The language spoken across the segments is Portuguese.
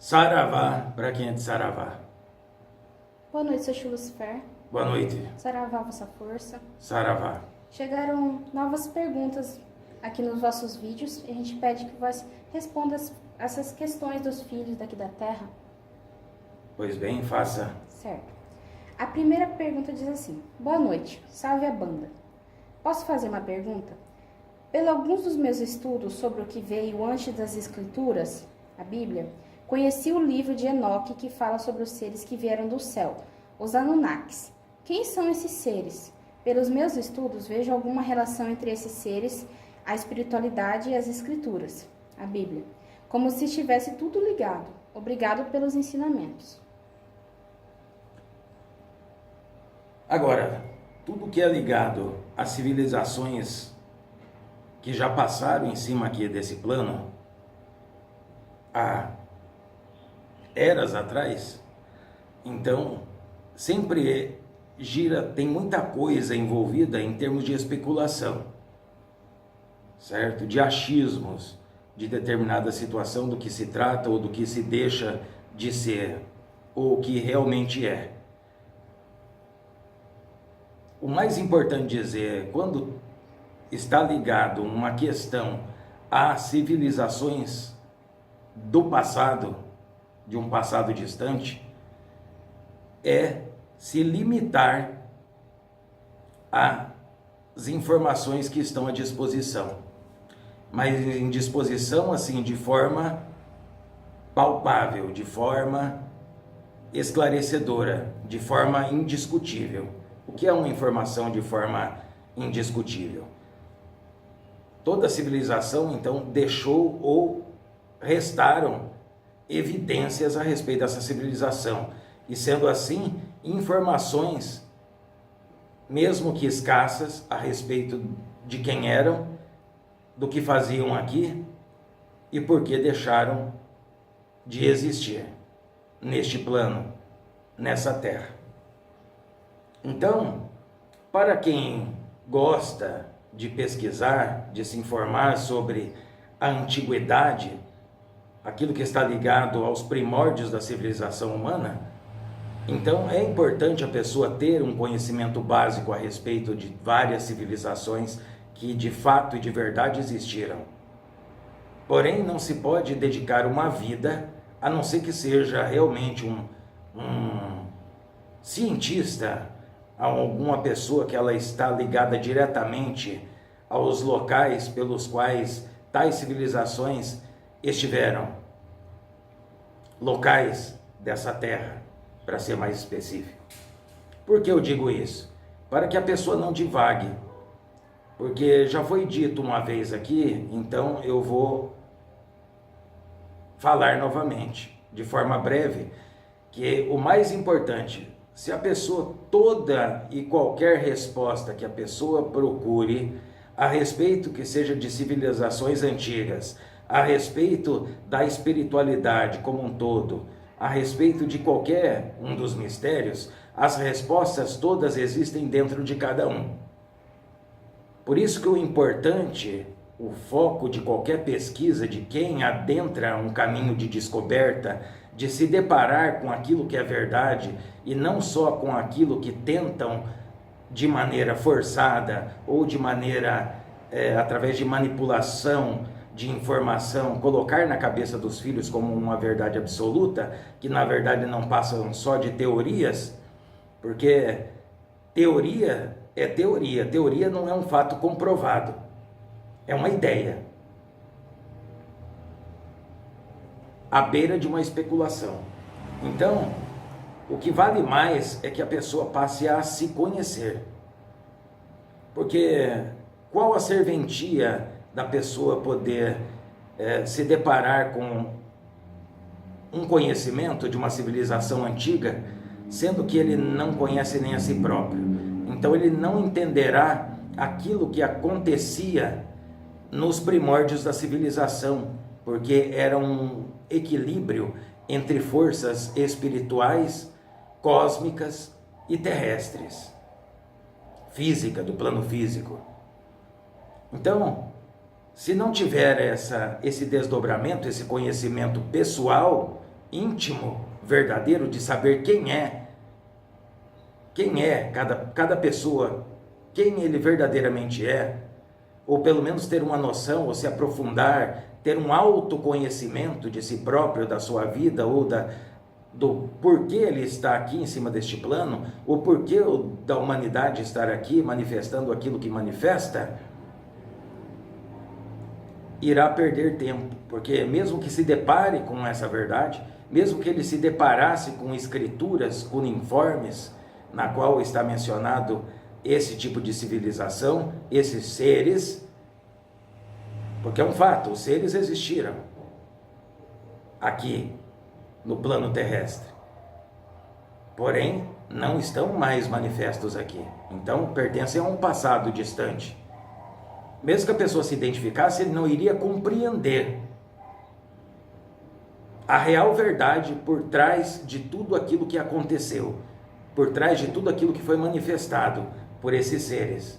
Saravá, para quem é de Saravá. Boa noite, seu Tio Lucifer. Boa noite. Saravá, vossa força. Saravá. Chegaram novas perguntas aqui nos vossos vídeos e a gente pede que você responda essas questões dos filhos daqui da Terra. Pois bem, faça. Certo. A primeira pergunta diz assim: boa noite, salve a banda. Posso fazer uma pergunta? Pelo alguns dos meus estudos sobre o que veio antes das Escrituras, a Bíblia, conheci o livro de Enoque que fala sobre os seres que vieram do céu, os Anunnakis. Quem são esses seres? Pelos meus estudos, vejo alguma relação entre esses seres, a espiritualidade e as Escrituras, a Bíblia, como se estivesse tudo ligado. Obrigado pelos ensinamentos. Agora, tudo que é ligado a civilizações que já passaram em cima aqui desse plano, há eras atrás, então sempre gira, tem muita coisa envolvida em termos de especulação, certo? De achismos de determinada situação, do que se trata ou do que se deixa de ser, ou o que realmente é. O mais importante dizer, quando está ligado uma questão a civilizações do passado, de um passado distante, é se limitar às informações que estão à disposição. Mas em disposição, assim, de forma palpável, de forma esclarecedora, de forma indiscutível. O que é uma informação de forma indiscutível? Toda civilização, então, deixou ou restaram evidências a respeito dessa civilização. E sendo assim, informações, mesmo que escassas, a respeito de quem eram, do que faziam aqui e por que deixaram de existir neste plano, nessa terra. Então, para quem gosta de pesquisar, de se informar sobre a antiguidade, aquilo que está ligado aos primórdios da civilização humana, então é importante a pessoa ter um conhecimento básico a respeito de várias civilizações que de fato e de verdade existiram. Porém, não se pode dedicar uma vida, a não ser que seja realmente um cientista, a alguma pessoa que ela está ligada diretamente aos locais pelos quais tais civilizações estiveram, locais dessa terra, para ser mais específico. Por que eu digo isso? Para que a pessoa não divague, porque já foi dito uma vez aqui, então eu vou falar novamente, de forma breve, que o mais importante, se a pessoa, toda e qualquer resposta que a pessoa procure a respeito que seja de civilizações antigas, a respeito da espiritualidade como um todo, a respeito de qualquer um dos mistérios, as respostas todas existem dentro de cada um. Por isso que o importante, o foco de qualquer pesquisa, de quem adentra um caminho de descoberta, de se deparar com aquilo que é verdade e não só com aquilo que tentam de maneira forçada ou de maneira através de manipulação de informação, colocar na cabeça dos filhos como uma verdade absoluta, que na verdade não passam só de teorias, porque teoria é teoria, teoria não é um fato comprovado, é uma ideia, à beira de uma especulação. Então, o que vale mais é que a pessoa passe a se conhecer, porque qual a serventia da pessoa poder se deparar com um conhecimento de uma civilização antiga, sendo que ele não conhece nem a si próprio? Então ele não entenderá aquilo que acontecia nos primórdios da civilização, porque era um equilíbrio entre forças espirituais, cósmicas e terrestres, física, do plano físico. Então, se não tiver esse desdobramento, esse conhecimento pessoal, íntimo, verdadeiro, de saber quem é cada pessoa, quem ele verdadeiramente é, ou pelo menos ter uma noção, ou se aprofundar, ter um autoconhecimento de si próprio, da sua vida, ou do porquê ele está aqui em cima deste plano, o porquê da humanidade estar aqui manifestando aquilo que manifesta, irá perder tempo, porque mesmo que se depare com essa verdade, mesmo que ele se deparasse com escrituras cuneiformes, na qual está mencionado esse tipo de civilização, esses seres, porque é um fato, os seres existiram aqui no plano terrestre, porém não estão mais manifestos aqui, então pertencem a um passado distante. Mesmo que a pessoa se identificasse, ele não iria compreender a real verdade por trás de tudo aquilo que aconteceu, por trás de tudo aquilo que foi manifestado por esses seres.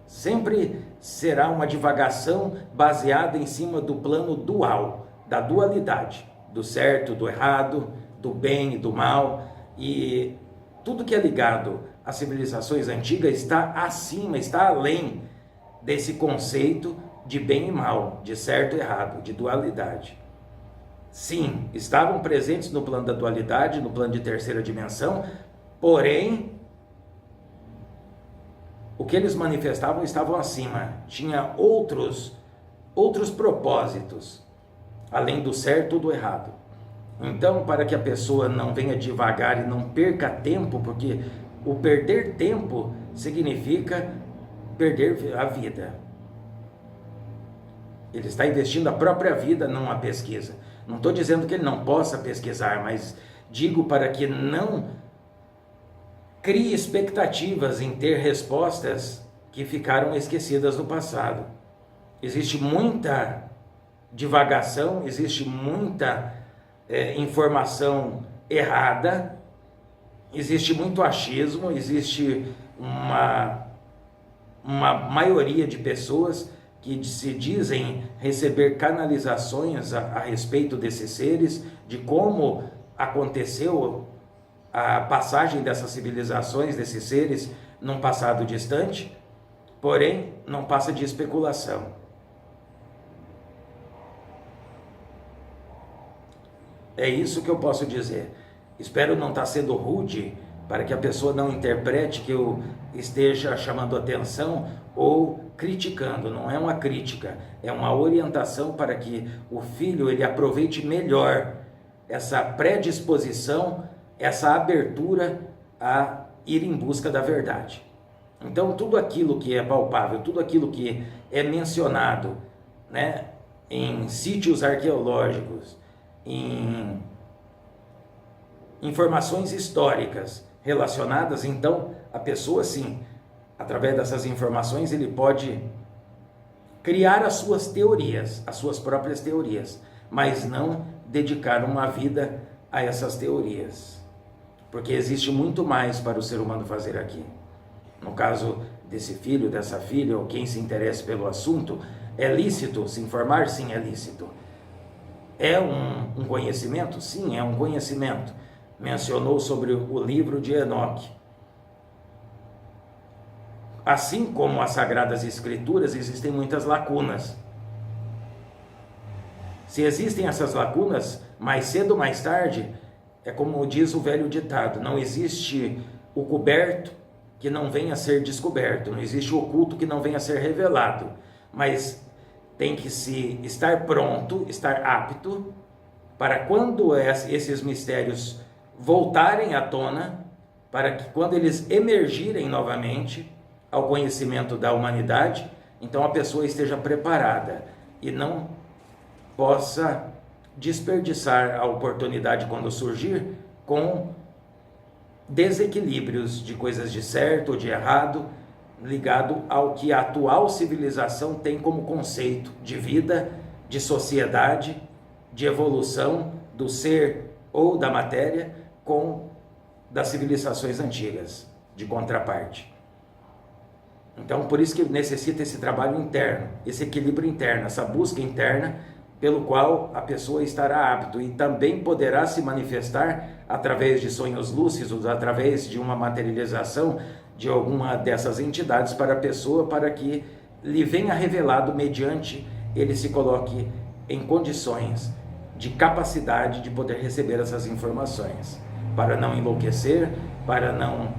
Sempre será uma divagação baseada em cima do plano dual, da dualidade, do certo, do errado, do bem e do mal, e tudo que é ligado às civilizações antigas está acima, está além desse conceito de bem e mal, de certo e errado, de dualidade. Sim, estavam presentes no plano da dualidade, no plano de terceira dimensão, porém, o que eles manifestavam estavam acima, tinha outros propósitos, além do certo ou do errado. Então, para que a pessoa não venha devagar e não perca tempo, porque o perder tempo significa perder a vida. Ele está investindo a própria vida numa pesquisa. Não estou dizendo que ele não possa pesquisar, mas digo para que não crie expectativas em ter respostas que ficaram esquecidas no passado. Existe muita divagação, existe muita informação errada, existe muito achismo, existe uma maioria de pessoas que se dizem receber canalizações a respeito desses seres, de como aconteceu a passagem dessas civilizações, desses seres, num passado distante, porém não passa de especulação. É isso que eu posso dizer. Espero não estar sendo rude, para que a pessoa não interprete que eu esteja chamando atenção ou criticando. Não é uma crítica, é uma orientação para que o filho ele aproveite melhor essa predisposição, essa abertura a ir em busca da verdade. Então, tudo aquilo que é palpável, tudo aquilo que é mencionado, né, em sítios arqueológicos, em informações históricas relacionadas, então a pessoa sim, através dessas informações ele pode criar as suas teorias, as suas próprias teorias, mas não dedicar uma vida a essas teorias, porque existe muito mais para o ser humano fazer aqui. No caso desse filho, dessa filha, ou quem se interessa pelo assunto, é lícito se informar? Sim, é lícito. É um conhecimento? Sim, é um conhecimento. Mencionou sobre o livro de Enoque. Assim como as Sagradas Escrituras, existem muitas lacunas. Se existem essas lacunas, mais cedo ou mais tarde, é como diz o velho ditado, não existe o coberto que não venha a ser descoberto, não existe o oculto que não venha a ser revelado, mas tem que se estar pronto, estar apto, para quando esses mistérios voltarem à tona, para que quando eles emergirem novamente ao conhecimento da humanidade, então a pessoa esteja preparada e não possa desperdiçar a oportunidade quando surgir com desequilíbrios de coisas de certo ou de errado, ligado ao que a atual civilização tem como conceito de vida, de sociedade, de evolução do ser ou da matéria com das civilizações antigas, de contraparte. Então, por isso que necessita esse trabalho interno, esse equilíbrio interno, essa busca interna pelo qual a pessoa estará apto e também poderá se manifestar através de sonhos lúcidos, através de uma materialização de alguma dessas entidades para a pessoa, para que lhe venha revelado mediante ele se coloque em condições de capacidade de poder receber essas informações, para não enlouquecer, para não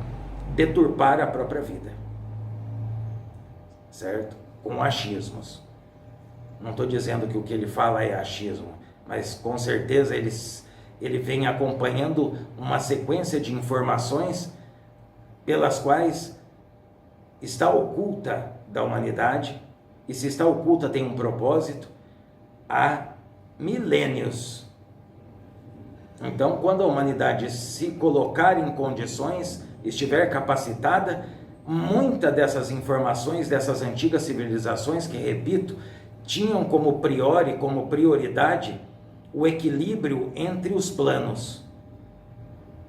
deturpar a própria vida, certo? Com achismos. Não estou dizendo que o que ele fala é achismo, mas com certeza ele vem acompanhando uma sequência de informações pelas quais está oculta da humanidade, e se está oculta tem um propósito, há milênios. Então, quando a humanidade se colocar em condições, estiver capacitada, muitas dessas informações dessas antigas civilizações, que repito, tinham como prioridade o equilíbrio entre os planos.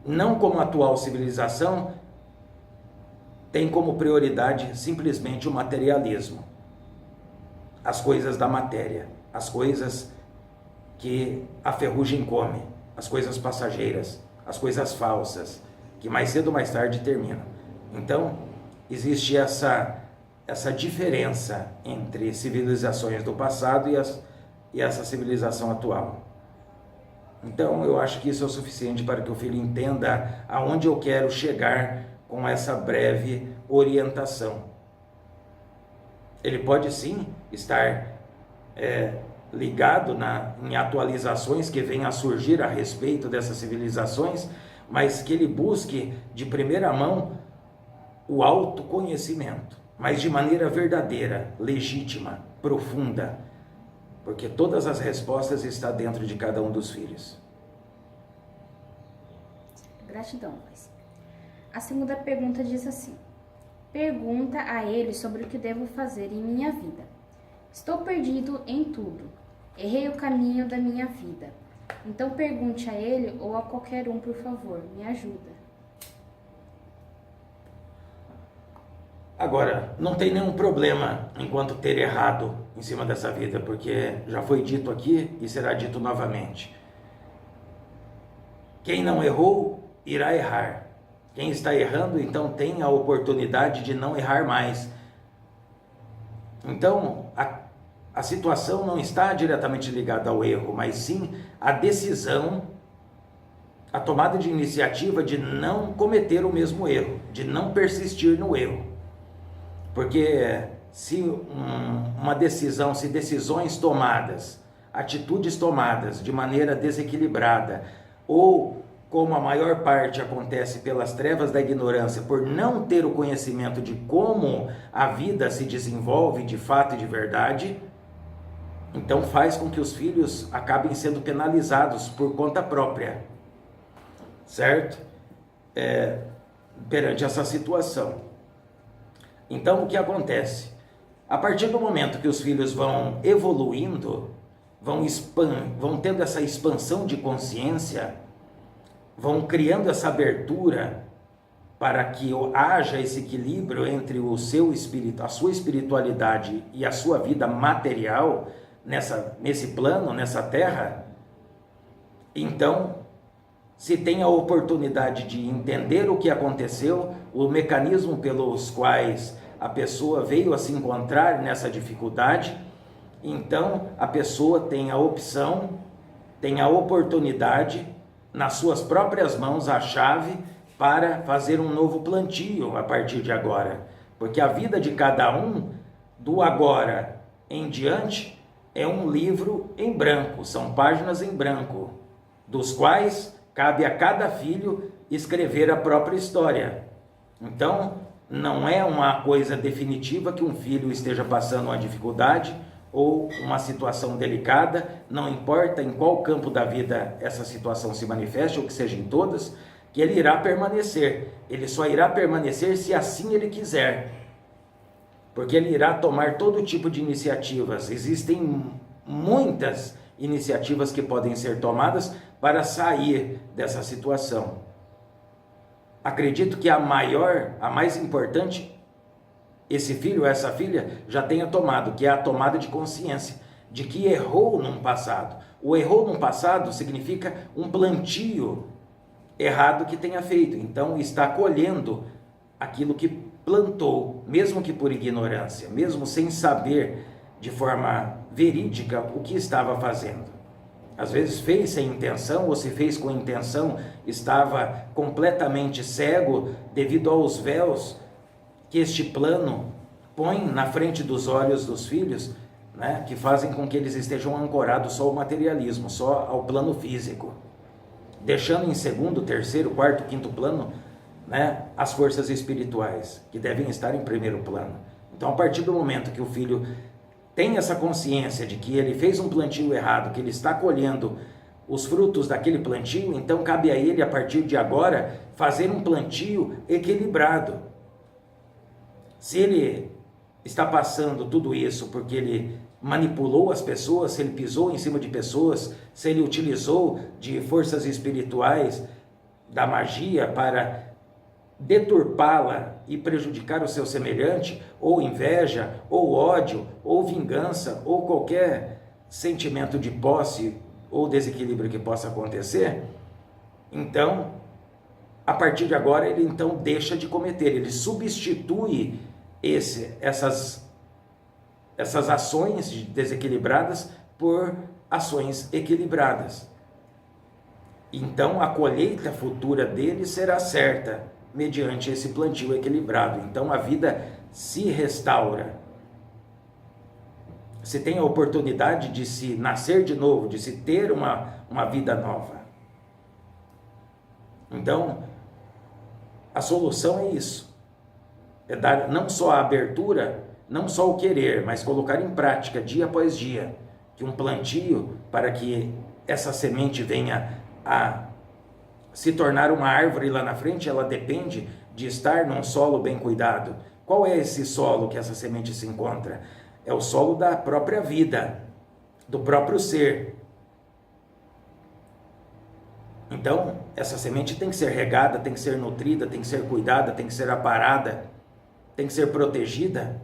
Não como a atual civilização tem como prioridade simplesmente o materialismo. As coisas da matéria, as coisas que a ferrugem come, as coisas passageiras, as coisas falsas, que mais cedo ou mais tarde terminam. Então, existe essa diferença entre civilizações do passado e essa civilização atual. Então, eu acho que isso é o suficiente para que o filho entenda aonde eu quero chegar com essa breve orientação. Ele pode sim estar ligado em atualizações que venham a surgir a respeito dessas civilizações, mas que ele busque de primeira mão o autoconhecimento, mas de maneira verdadeira, legítima, profunda, porque todas as respostas estão dentro de cada um dos filhos. Gratidão, Paz. A segunda pergunta diz assim: pergunta a ele sobre o que devo fazer em minha vida. Estou perdido em tudo. Errei o caminho da minha vida. Então pergunte a ele ou a qualquer um, por favor, me ajuda. Agora, não tem nenhum problema enquanto ter errado em cima dessa vida, porque já foi dito aqui e será dito novamente. Quem não errou, irá errar. Quem está errando, então tem a oportunidade de não errar mais. Então, a situação não está diretamente ligada ao erro, mas sim a decisão, a tomada de iniciativa de não cometer o mesmo erro, de não persistir no erro. Porque se uma decisão, se decisões tomadas, atitudes tomadas de maneira desequilibrada, ou como a maior parte acontece pelas trevas da ignorância, por não ter o conhecimento de como a vida se desenvolve de fato e de verdade, então faz com que os filhos acabem sendo penalizados por conta própria, certo? Perante essa situação. Então, o que acontece? A partir do momento que os filhos vão evoluindo, vão tendo essa expansão de consciência, vão criando essa abertura para que haja esse equilíbrio entre o seu espírito, a sua espiritualidade e a sua vida material nesse plano, nessa terra. Então, se tem a oportunidade de entender o que aconteceu, o mecanismo pelos quais a pessoa veio a se encontrar nessa dificuldade, então a pessoa tem a opção, tem a oportunidade, nas suas próprias mãos, a chave para fazer um novo plantio a partir de agora. Porque a vida de cada um, do agora em diante, é um livro em branco, são páginas em branco, dos quais cabe a cada filho escrever a própria história. Então, não é uma coisa definitiva que um filho esteja passando uma dificuldade ou uma situação delicada, não importa em qual campo da vida essa situação se manifeste, ou que seja em todas, que ele irá permanecer. Ele só irá permanecer se assim ele quiser, porque ele irá tomar todo tipo de iniciativas. Existem muitas iniciativas que podem ser tomadas para sair dessa situação. Acredito que a mais importante, esse filho ou essa filha já tenha tomado, que é a tomada de consciência de que errou num passado. O errou num passado significa um plantio errado que tenha feito. Então está colhendo aquilo que plantou, mesmo que por ignorância, mesmo sem saber de forma verídica o que estava fazendo. Às vezes fez sem intenção, ou se fez com intenção, estava completamente cego devido aos véus que este plano põe na frente dos olhos dos filhos, né, que fazem com que eles estejam ancorados só ao materialismo, só ao plano físico, deixando em segundo, terceiro, quarto, quinto plano, né, as forças espirituais, que devem estar em primeiro plano. Então, a partir do momento que o filho tem essa consciência de que ele fez um plantio errado, que ele está colhendo os frutos daquele plantio, então cabe a ele, a partir de agora, fazer um plantio equilibrado. Se ele está passando tudo isso porque ele manipulou as pessoas, se ele pisou em cima de pessoas, se ele utilizou de forças espirituais, da magia para deturpá-la e prejudicar o seu semelhante, ou inveja, ou ódio, ou vingança, ou qualquer sentimento de posse ou desequilíbrio que possa acontecer, então, a partir de agora, ele então deixa de cometer, ele substitui essas ações desequilibradas por ações equilibradas. Então, a colheita futura dele será certa, mediante esse plantio equilibrado. Então a vida se restaura. Se tem a oportunidade de se nascer de novo, de se ter uma vida nova. Então, a solução é isso. É dar não só a abertura, não só o querer, mas colocar em prática dia após dia, que um plantio para que essa semente venha a se tornar uma árvore lá na frente, ela depende de estar num solo bem cuidado. Qual é esse solo que essa semente se encontra? É o solo da própria vida, do próprio ser. Então, essa semente tem que ser regada, tem que ser nutrida, tem que ser cuidada, tem que ser aparada, tem que ser protegida,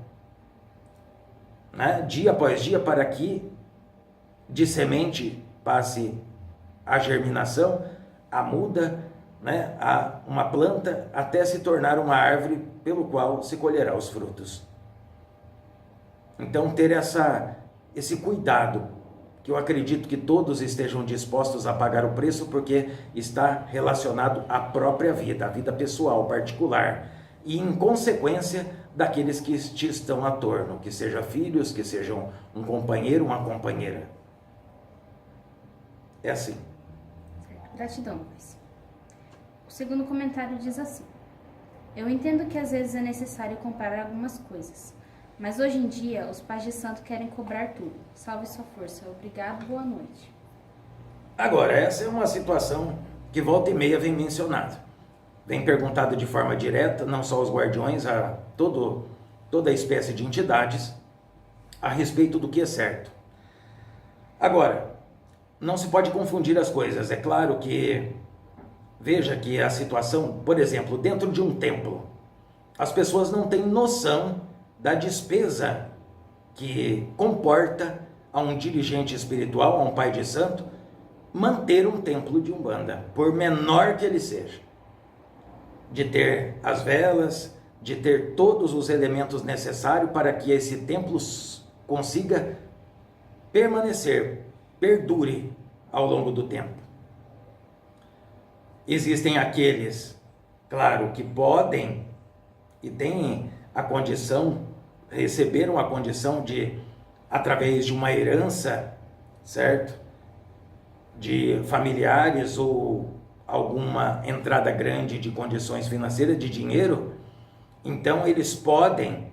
né? Dia após dia, para que de semente passe a germinação, a muda, né, a uma planta, até se tornar uma árvore pelo qual se colherá os frutos. Então, ter esse cuidado, que eu acredito que todos estejam dispostos a pagar o preço, porque está relacionado à própria vida, à vida pessoal, particular, e em consequência daqueles que te estão a torno, que sejam filhos, que sejam um companheiro, uma companheira. É assim. Gratidão, Luiz. O segundo comentário diz assim: eu entendo que às vezes é necessário comparar algumas coisas, mas hoje em dia os pais de santo querem cobrar tudo. Salve sua força. Obrigado, boa noite. Agora, essa é uma situação que volta e meia vem mencionado. Vem perguntado de forma direta, não só aos guardiões, a toda espécie de entidades, a respeito do que é certo. Agora, não se pode confundir as coisas. É claro que, veja que a situação, por exemplo, dentro de um templo, as pessoas não têm noção da despesa que comporta a um dirigente espiritual, a um pai de santo, manter um templo de Umbanda, por menor que ele seja. De ter as velas, de ter todos os elementos necessários para que esse templo consiga permanecer, perdure ao longo do tempo. Existem aqueles, claro, que podem e têm a condição, receberam a condição de, através de uma herança, certo? De familiares ou alguma entrada grande de condições financeiras, de dinheiro, então eles podem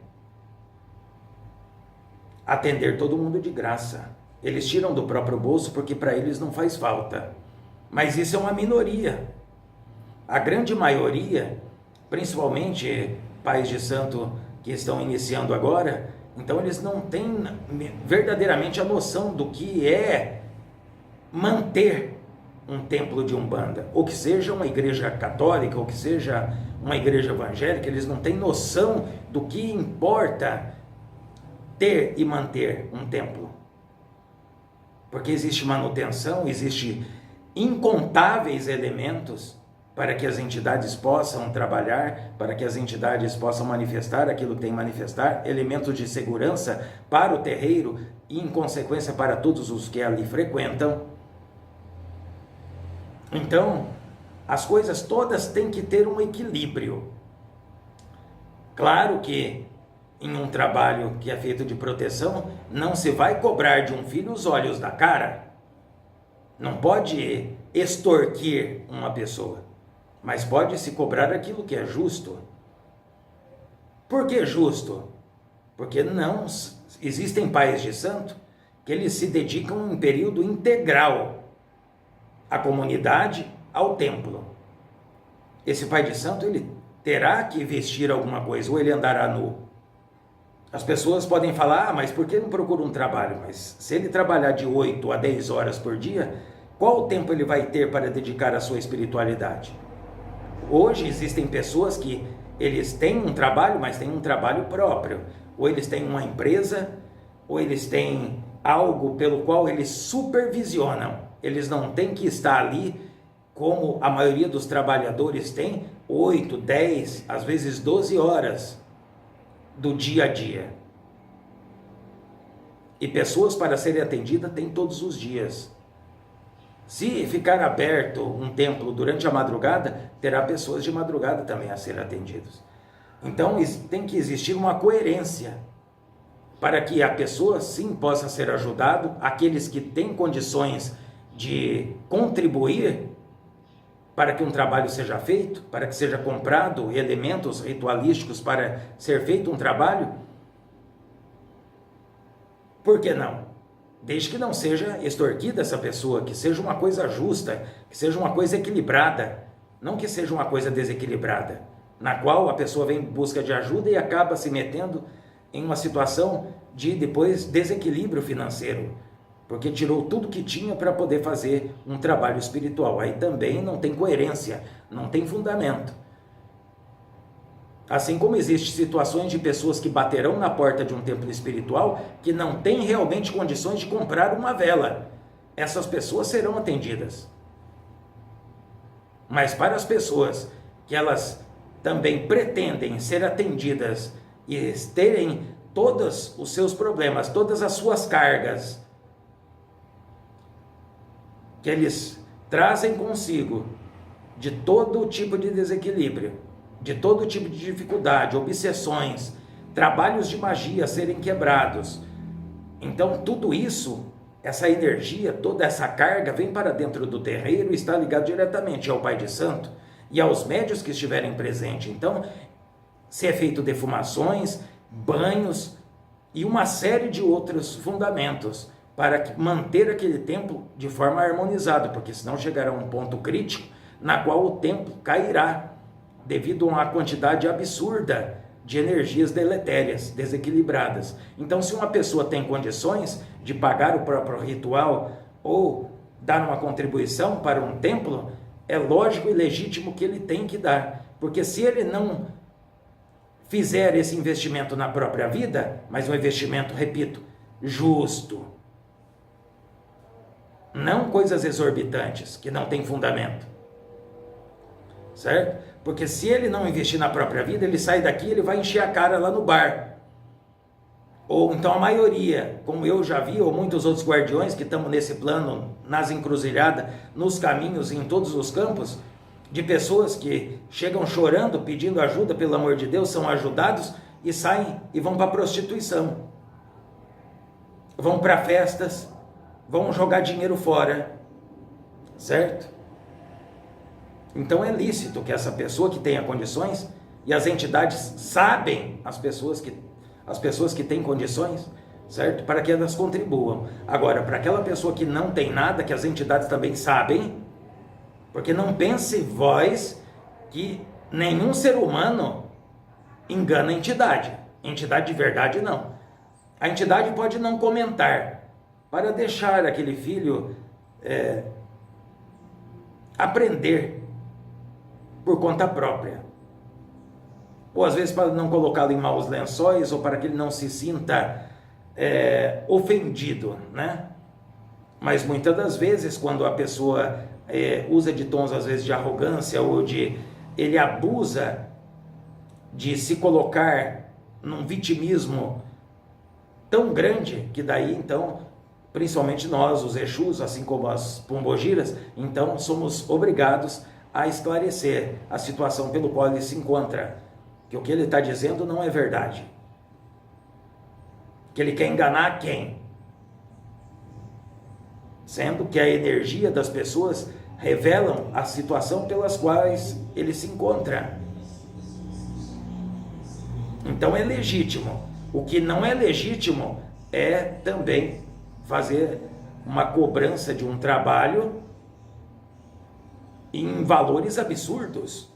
atender todo mundo de graça. Eles tiram do próprio bolso porque para eles não faz falta. Mas isso é uma minoria. A grande maioria, principalmente pais de santo que estão iniciando agora, então eles não têm verdadeiramente a noção do que é manter um templo de Umbanda, ou que seja uma igreja católica, ou que seja uma igreja evangélica. Eles não têm noção do que importa ter e manter um templo. porque existe manutenção, existe incontáveis elementos para que as entidades possam trabalhar, para que as entidades possam manifestar aquilo que tem que manifestar, elementos de segurança para o terreiro e, em consequência, para todos os que ali frequentam. Então, as coisas todas têm que ter um equilíbrio. Claro que em um trabalho que é feito de proteção, não se vai cobrar de um filho os olhos da cara. Não pode extorquir uma pessoa, mas pode se cobrar aquilo que é justo. Por que justo? Porque não existem pais de santo que eles se dedicam em período integral à comunidade, ao templo. Esse pai de santo, ele terá que vestir alguma coisa, ou ele andará nu. As pessoas podem falar, mas por que não procura um trabalho? Mas se ele trabalhar de 8 a 10 horas por dia, qual o tempo ele vai ter para dedicar à sua espiritualidade? Hoje existem pessoas que eles têm um trabalho, mas têm um trabalho próprio. Ou eles têm uma empresa, ou eles têm algo pelo qual eles supervisionam. Eles não têm que estar ali, como a maioria dos trabalhadores tem, 8, 10, às vezes 12 horas do dia a dia. E pessoas para serem atendidas tem todos os dias. Se ficar aberto um templo durante a madrugada, terá pessoas de madrugada também a serem atendidas. Então tem que existir uma coerência para que a pessoa sim possa ser ajudado, aqueles que têm condições de contribuir para que um trabalho seja feito, para que seja comprado elementos ritualísticos para ser feito um trabalho. Por que não? Desde que não seja extorquida essa pessoa, que seja uma coisa justa, que seja uma coisa equilibrada, não que seja uma coisa desequilibrada, na qual a pessoa vem em busca de ajuda e acaba se metendo em uma situação de depois desequilíbrio financeiro, porque tirou tudo que tinha para poder fazer um trabalho espiritual. Aí também não tem coerência, não tem fundamento. Assim como existem situações de pessoas que baterão na porta de um templo espiritual que não têm realmente condições de comprar uma vela. Essas pessoas serão atendidas. Mas para as pessoas que elas também pretendem ser atendidas e terem todos os seus problemas, todas as suas cargas, que eles trazem consigo de todo tipo de desequilíbrio, de todo tipo de dificuldade, obsessões, trabalhos de magia serem quebrados. Então tudo isso, essa energia, toda essa carga vem para dentro do terreiro e está ligado diretamente ao Pai de Santo e aos médios que estiverem presentes. Então, se é feito defumações, banhos e uma série de outros fundamentos para manter aquele templo de forma harmonizada, porque senão chegará um ponto crítico na qual o templo cairá devido a uma quantidade absurda de energias deletérias, desequilibradas. Então, se uma pessoa tem condições de pagar o próprio ritual ou dar uma contribuição para um templo, é lógico e legítimo que ele tem que dar, porque se ele não fizer esse investimento na própria vida, mas um investimento, repito, justo, não coisas exorbitantes, que não tem fundamento, certo? Porque se ele não investir na própria vida, ele sai daqui, ele vai encher a cara lá no bar. Ou então a maioria, como eu já vi, ou muitos outros guardiões que estamos nesse plano, nas encruzilhadas, nos caminhos, em todos os campos, de pessoas que chegam chorando, pedindo ajuda, pelo amor de Deus, são ajudados e saem e vão para a prostituição. Vão para festas, vão jogar dinheiro fora, certo? Então é lícito que essa pessoa que tenha condições, e as entidades sabem as pessoas que têm condições, certo? Para que elas contribuam. Agora, para aquela pessoa que não tem nada, que as entidades também sabem, porque não pense vós que nenhum ser humano engana a entidade. Entidade de verdade não. A entidade pode não comentar, para deixar aquele filho aprender por conta própria. Ou às vezes para não colocá-lo em maus lençóis, ou para que ele não se sinta ofendido, né? Mas muitas das vezes, quando a pessoa usa de tons, às vezes, de arrogância, ou ele abusa de se colocar num vitimismo tão grande, que daí, então, principalmente nós, os Exus, assim como as pombogiras, então somos obrigados a esclarecer a situação pelo qual ele se encontra, que o que ele está dizendo não é verdade, que ele quer enganar quem? Sendo que a energia das pessoas revelam a situação pelas quais ele se encontra. Então é legítimo. O que não é legítimo é também fazer uma cobrança de um trabalho em valores absurdos,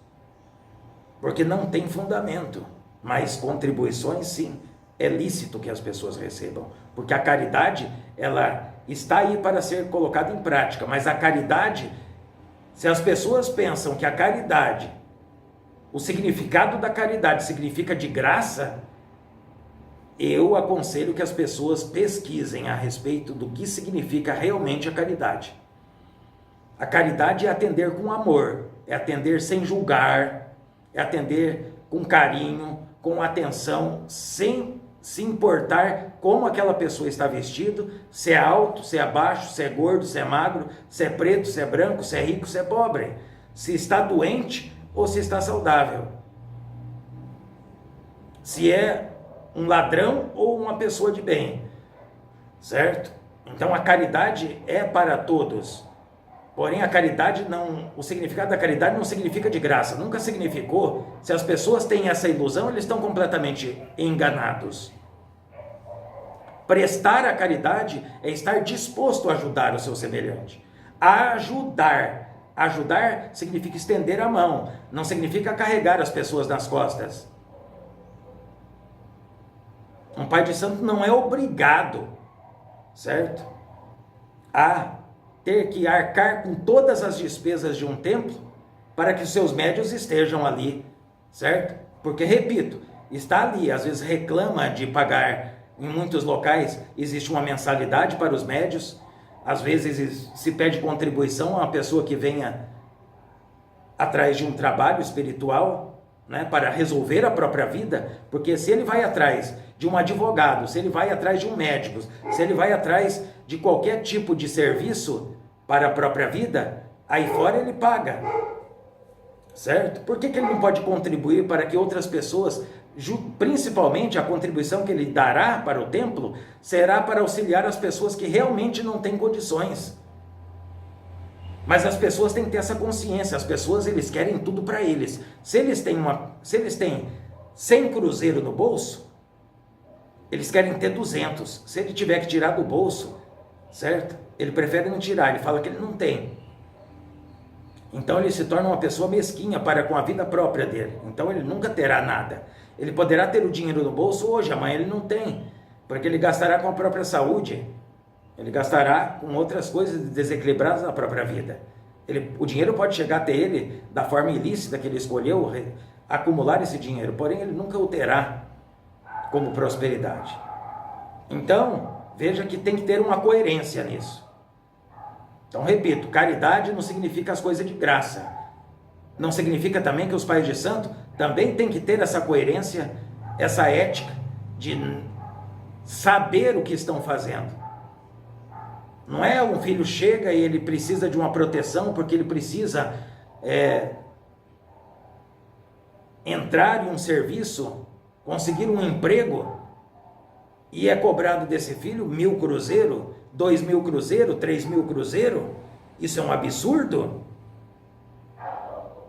porque não tem fundamento. Mas contribuições, sim, é lícito que as pessoas recebam, porque a caridade, ela está aí para ser colocada em prática. Mas a caridade, se as pessoas pensam que a caridade, o significado da caridade significa de graça, eu aconselho que as pessoas pesquisem a respeito do que significa realmente a caridade. A caridade é atender com amor, é atender sem julgar, é atender com carinho, com atenção, sem se importar como aquela pessoa está vestido, se é alto, se é baixo, se é gordo, se é magro, se é preto, se é branco, se é rico, se é pobre, se está doente ou se está saudável, se é um ladrão ou uma pessoa de bem, certo? Então a caridade é para todos. Porém, a caridade não, o significado da caridade não significa de graça, nunca significou. Se as pessoas têm essa ilusão, eles estão completamente enganados. Prestar a caridade é estar disposto a ajudar o seu semelhante. Ajudar. Ajudar significa estender a mão, não significa carregar as pessoas nas costas. Um pai de santo não é obrigado, certo? A ter que arcar com todas as despesas de um templo para que os seus médios estejam ali, certo? Porque, repito, está ali, às vezes reclama de pagar, em muitos locais existe uma mensalidade para os médios, às vezes se pede contribuição a uma pessoa que venha atrás de um trabalho espiritual, né, para resolver a própria vida, porque se ele vai atrás de um advogado, se ele vai atrás de um médico, se ele vai atrás de qualquer tipo de serviço para a própria vida, aí fora ele paga, certo? Por que ele não pode contribuir para que outras pessoas, principalmente a contribuição que ele dará para o templo, será para auxiliar as pessoas que realmente não têm condições? Mas as pessoas têm que ter essa consciência, as pessoas, eles querem tudo para eles. Se eles têm 100 cruzeiros no bolso, eles querem ter 200. Se ele tiver que tirar do bolso, certo? Ele prefere não tirar, ele fala que ele não tem. Então ele se torna uma pessoa mesquinha para com a vida própria dele. Então ele nunca terá nada. Ele poderá ter o dinheiro no bolso hoje, amanhã ele não tem, porque ele gastará com a própria saúde, ele gastará com outras coisas desequilibradas na própria vida. O dinheiro pode chegar até ele da forma ilícita que ele escolheu acumular esse dinheiro, porém ele nunca o terá como prosperidade. Então, veja que tem que ter uma coerência nisso. Então, repito, caridade não significa as coisas de graça. Não significa também que os pais de santo também têm que ter essa coerência, essa ética de saber o que estão fazendo. Não é um filho chega e ele precisa de uma proteção porque ele precisa entrar em um serviço, conseguir um emprego, e é cobrado desse filho 1.000 cruzeiro, 2.000 cruzeiro, 3.000 cruzeiro. Isso é um absurdo.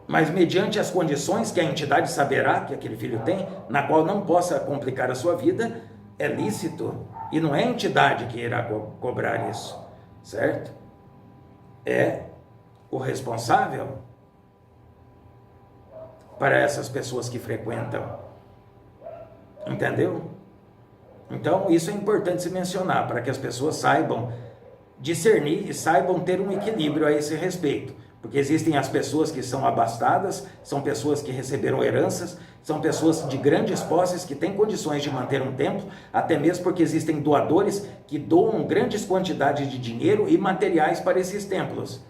Mas mediante as condições que a entidade saberá que aquele filho tem, na qual não possa complicar a sua vida, é lícito. E não é a entidade que irá cobrar isso, certo? É o responsável para essas pessoas que frequentam. Entendeu? Então, isso é importante se mencionar, para que as pessoas saibam discernir e saibam ter um equilíbrio a esse respeito. Porque existem as pessoas que são abastadas, são pessoas que receberam heranças, são pessoas de grandes posses que têm condições de manter um templo, até mesmo porque existem doadores que doam grandes quantidades de dinheiro e materiais para esses templos.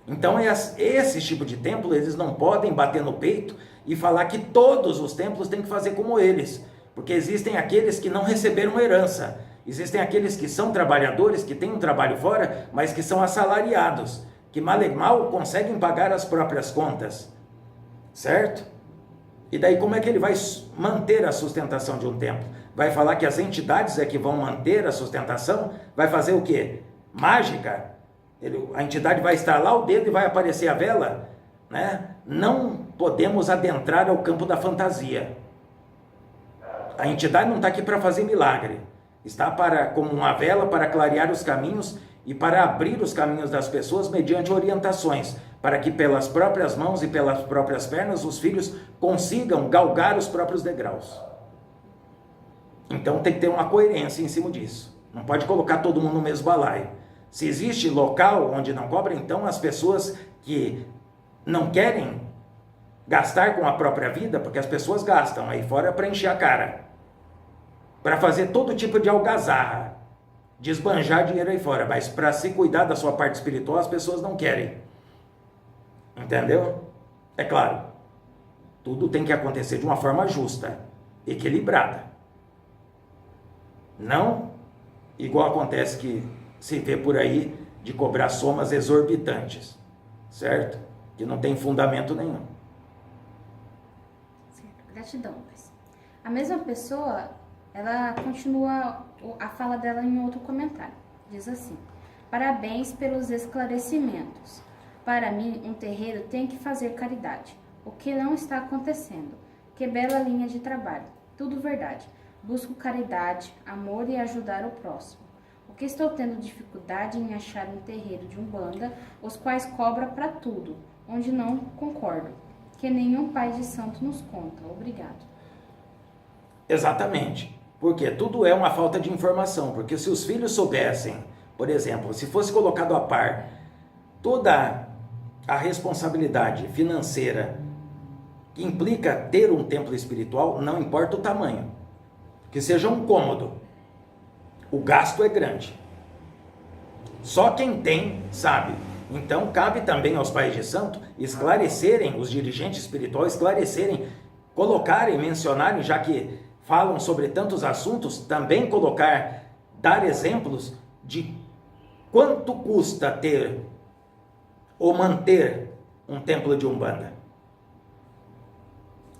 Então, esse tipo de templo, eles não podem bater no peito e falar que todos os templos têm que fazer como eles, porque existem aqueles que não receberam herança, existem aqueles que são trabalhadores, que têm um trabalho fora, mas que são assalariados, que mal e mal conseguem pagar as próprias contas, certo? E daí como é que ele vai manter a sustentação de um templo? Vai falar que as entidades é que vão manter a sustentação? Vai fazer o quê? Mágica? A entidade vai estalar o dedo e vai aparecer a vela? Né? Não podemos adentrar ao campo da fantasia. A entidade não está aqui para fazer milagre. Está como uma vela para clarear os caminhos e para abrir os caminhos das pessoas mediante orientações, para que pelas próprias mãos e pelas próprias pernas os filhos consigam galgar os próprios degraus. Então tem que ter uma coerência em cima disso. Não pode colocar todo mundo no mesmo balaio. Se existe local onde não cobra, então as pessoas que não querem gastar com a própria vida, porque as pessoas gastam aí fora para encher a cara, para fazer todo tipo de algazarra, de esbanjar dinheiro aí fora, mas para se cuidar da sua parte espiritual as pessoas não querem. Entendeu? É claro, tudo tem que acontecer de uma forma justa, equilibrada. Não igual acontece que se vê por aí de cobrar somas exorbitantes, certo? Que não tem fundamento nenhum. Certo, gratidão, Luiz. A mesma pessoa, ela continua a fala dela em outro comentário. Diz assim: parabéns pelos esclarecimentos. Para mim, um terreiro tem que fazer caridade, o que não está acontecendo. Que bela linha de trabalho. Tudo verdade. Busco caridade, amor e ajudar o próximo. O que estou tendo dificuldade em achar um terreiro de Umbanda, os quais cobra para tudo, onde não concordo. Que nenhum pai de santo nos conta. Obrigado. Exatamente. Porque tudo é uma falta de informação. Porque se os filhos soubessem, por exemplo, se fosse colocado a par toda a responsabilidade financeira que implica ter um templo espiritual, não importa o tamanho, que seja um cômodo, o gasto é grande. Só quem tem sabe. Então cabe também aos pais de santo esclarecerem, os dirigentes espirituais esclarecerem, colocarem, mencionarem, já que falam sobre tantos assuntos, também colocar, dar exemplos de quanto custa ter ou manter um templo de Umbanda.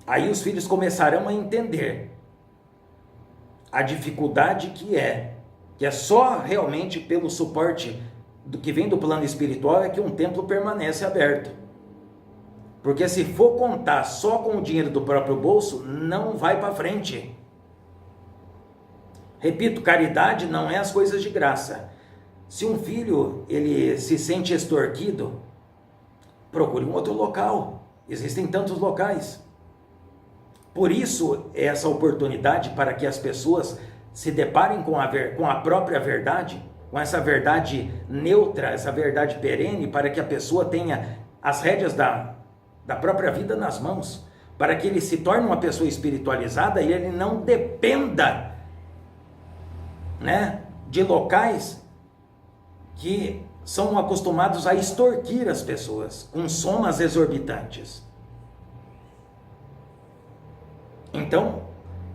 Aí os filhos começarão a entender a dificuldade que é só realmente pelo suporte do que vem do plano espiritual é que um templo permanece aberto. Porque se for contar só com o dinheiro do próprio bolso, não vai para frente. Repito, caridade não é as coisas de graça. Se um filho ele se sente extorquido, procure um outro local. Existem tantos locais. Por isso, essa oportunidade para que as pessoas se deparem com a própria verdade, com essa verdade neutra, essa verdade perene, para que a pessoa tenha as rédeas da própria vida nas mãos, para que ele se torne uma pessoa espiritualizada e ele não dependa, né, de locais que são acostumados a extorquir as pessoas com somas exorbitantes. Então,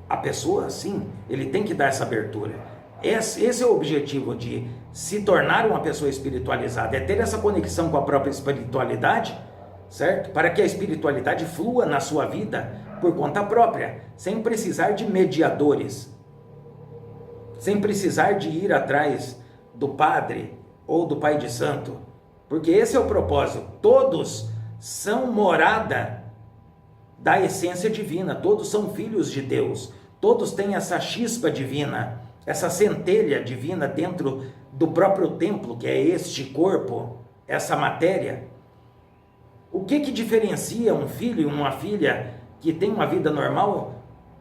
a pessoa, sim, ele tem que dar essa abertura. Esse é o objetivo de se tornar uma pessoa espiritualizada, é ter essa conexão com a própria espiritualidade, certo? Para que a espiritualidade flua na sua vida por conta própria, sem precisar de mediadores, sem precisar de ir atrás do padre ou do pai de santo, porque esse é o propósito. Todos são morada da essência divina, todos são filhos de Deus, todos têm essa chispa divina, essa centelha divina dentro do próprio templo, que é este corpo, essa matéria. O que diferencia um filho e uma filha que tem uma vida normal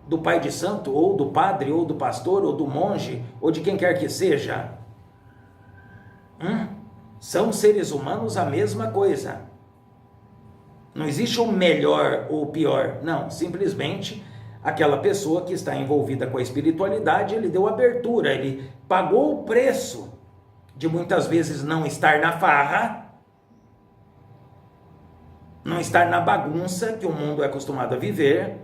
do pai de santo, ou do padre, ou do pastor, ou do monge, ou de quem quer que seja? São seres humanos a mesma coisa. Não existe o melhor ou o pior. Não, simplesmente aquela pessoa que está envolvida com a espiritualidade, ele deu abertura, ele pagou o preço de muitas vezes não estar na farra, não estar na bagunça que o mundo é acostumado a viver,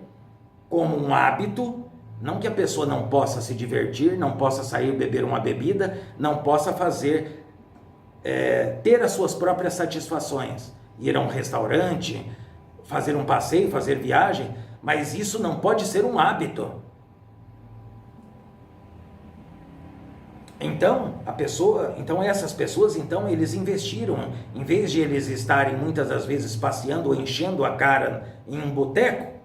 como um hábito. Não que a pessoa não possa se divertir, não possa sair beber uma bebida, não possa fazer, ter as suas próprias satisfações, ir a um restaurante, fazer um passeio, fazer viagem, mas isso não pode ser um hábito. Então, essas pessoas, eles investiram, em vez de eles estarem muitas das vezes passeando ou enchendo a cara em um boteco,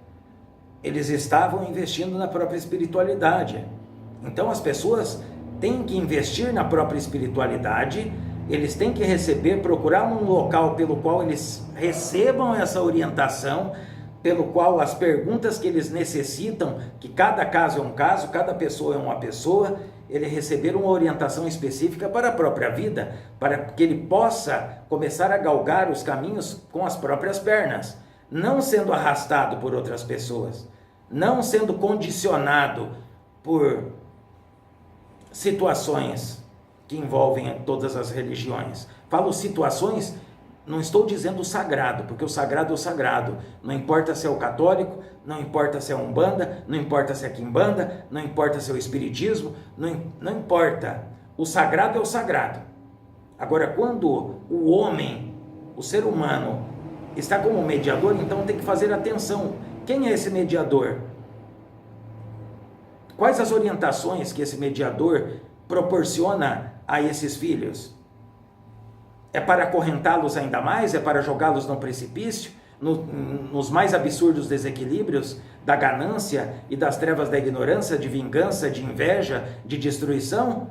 eles estavam investindo na própria espiritualidade. Então as pessoas têm que investir na própria espiritualidade, eles têm que procurar um local pelo qual eles recebam essa orientação, pelo qual as perguntas que eles necessitam, que cada caso é um caso, cada pessoa é uma pessoa, ele receber uma orientação específica para a própria vida, para que ele possa começar a galgar os caminhos com as próprias pernas, não sendo arrastado por outras pessoas, não sendo condicionado por situações que envolvem todas as religiões. Falo situações, não estou dizendo o sagrado, porque o sagrado é o sagrado. Não importa se é o católico, não importa se é a Umbanda, não importa se é a Quimbanda, não importa se é o Espiritismo, não importa. O sagrado é o sagrado. Agora, quando o homem, o ser humano, está como mediador, então tem que fazer atenção. Quem é esse mediador? Quais as orientações que esse mediador proporciona a esses filhos? É para acorrentá-los ainda mais? É para jogá-los no precipício? Nos mais absurdos desequilíbrios da ganância e das trevas da ignorância, de vingança, de inveja, de destruição?